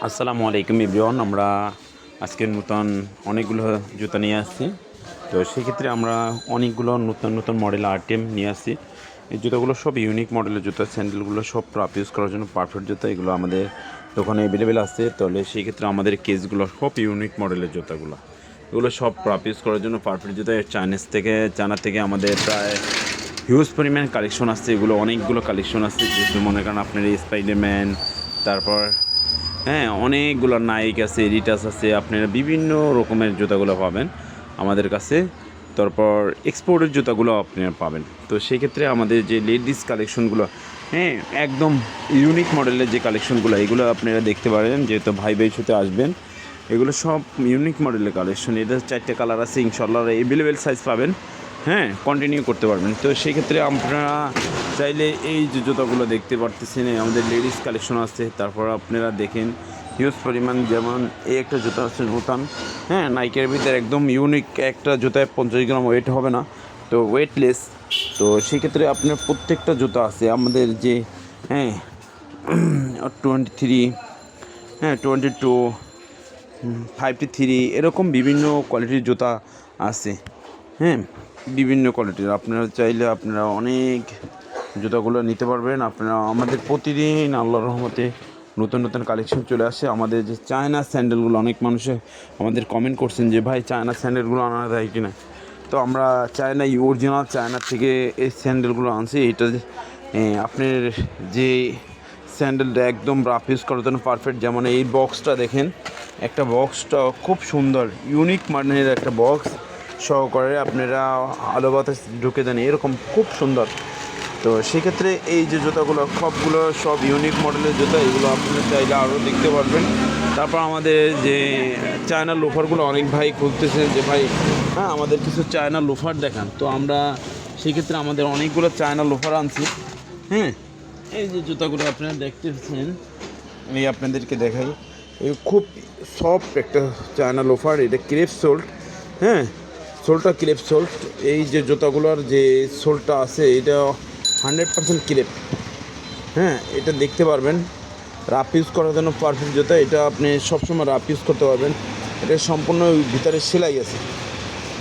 আসসালামু আলাইকুম এভরিওয়ান। আমরা আজকে নতুন অনেকগুলো জুতা নিয়ে আসছি। তো সেক্ষেত্রে আমরা অনেকগুলো নতুন নতুন মডেল আইটেম নিয়ে আসছি। এই জুতাগুলো সব ইউনিক মডেলের জুতা, স্যান্ডেলগুলো সব রাফ ইউজ করার জন্য পারফেক্ট জুতা। এগুলো আমাদের দোকানে অ্যাভেলেবেল আছে। তাহলে সেক্ষেত্রে আমাদের কেসগুলো সব ইউনিক মডেলের জুতাগুলো, এগুলো সব রাফ ইউজ করার জন্য পারফেক্ট জুতা। চায়না থেকে আমাদের প্রায় হিউজ পরিমাণ কালেকশন আসছে। এগুলো অনেকগুলো কালেকশন আসছে, যেহেতু মনে করেন আপনার স্পাইডারম্যান, তারপর অনেকগুলো নাইক আছে, এডিটাস আছে, আপনারা বিভিন্ন রকমের জুতাগুলো পাবেন আমাদের কাছে। তারপর এক্সপোর্টের জুতাগুলো আপনারা পাবেন। তো সেই ক্ষেত্রে আমাদের যে লেডিস কালেকশনগুলো, একদম ইউনিক মডেলের যে কালেকশনগুলো, এগুলো আপনারা দেখতে পারেন, যেহেতু ভাই সাথে আসবেন। এগুলো সব ইউনিক মডেলের কালেকশন। এটা 4টে কালার আছে, ইনশাল্লাহ অ্যাভেলেবেল সাইজ পাবেন, কন্টিনিউ করতে পারবেন। তো সেই ক্ষেত্রে আপনারা চাইলে এই যে জুতাগুলো দেখতে পারতেছেন, আমাদের লেডিস কালেকশন আছে। তারপর আপনারা দেখেন হিউজ পরিমাণ, যেমন এই একটা জুতা আছে নতুন, নাইকের ভিতরে একদম ইউনিক একটা জুতায় 50 গ্রাম ওয়েট হবে না, তো ওয়েটলেস। তো সেক্ষেত্রে আপনার প্রত্যেকটা জুতা আছে আমাদের, যে 23, 22, 53, এরকম বিভিন্ন কোয়ালিটির জুতা আছে। বিভিন্ন কোয়ালিটির আপনারা চাইলে আপনারা অনেক জুতাগুলো নিতে পারবেন। আপনারা আমাদের প্রতিদিন আল্লাহর রহমতে নতুন নতুন কালেকশন চলে আসে। আমাদের যে চায়না স্যান্ডেলগুলো, অনেক মানুষে আমাদের কমেন্ট করছেন যে ভাই চায়না স্যান্ডেলগুলো আনা যায় কিনা। তো আমরা চায়না অরিজিনাল চায়নার থেকে এই স্যান্ডেলগুলো আনছি। এটা আপনার যে স্যান্ডেলটা একদম রাফ ইউজ করার জন্য পারফেক্ট। যেমন এই বক্সটা দেখেন, একটা বক্সটা খুব সুন্দর, ইউনিক মানের একটা বক্স সহকারে আপনারা আলো বাতাস ঢুকে দেন, এরকম খুব সুন্দর। তো সেক্ষেত্রে এই যে জুতাগুলো সবগুলো সব ইউনিক মডেলের জুতা, এগুলো আপনারা চাইলে আরও দেখতে পারবেন। তারপর আমাদের যে চায়না লোফারগুলো, অনেক ভাই খুঁজতেছে যে ভাই আমাদের কিছু চায়না লোফার দেখান। তো আমরা সেক্ষেত্রে আমাদের অনেকগুলো চায়না লোফার আনছি। এই যে জুতাগুলো আপনারা দেখতেছেন, আমি আপনাদেরকে দেখাই। এই খুব সফট একটা চায়না লোফার, এটা ক্রেপ সোল্ট, সোলটা ক্রেপ সোল্ট। এই যে জুতাগুলোর যে সোলটা আছে, এটা 100% ক্রেপ। এটা দেখতে পারবেন, রাফ ইউজ করার জন্য পারফেক্ট জুতা। এটা আপনি সবসময় রাফ ইউজ করতে পারবেন। এটা সম্পূর্ণ ভিতরে সেলাই আছে,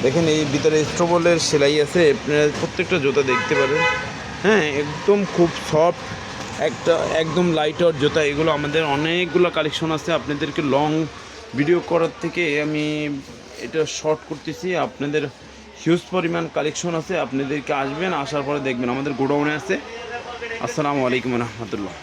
দেখেন এই ভিতরে স্ট্রোবলের সেলাই আছে। আপনারা প্রত্যেকটা জুতা দেখতে পারেন, একদম খুব সফট একটা, একদম লাইট ওয়েট জুতা। এগুলো আমাদের অনেকগুলো কালেকশন আছে। আপনাদেরকে লং ভিডিও করার থেকে আমি এটা শর্ট করতেছি। আপনাদের হিউজ পরিমাণ কালেকশন আছে, আপনাদেরকে আসবেন, আসার পরে দেখবেন আমাদের গোডাউনে আছে। আসসালামু আলাইকুম রহমতুল্লাহ।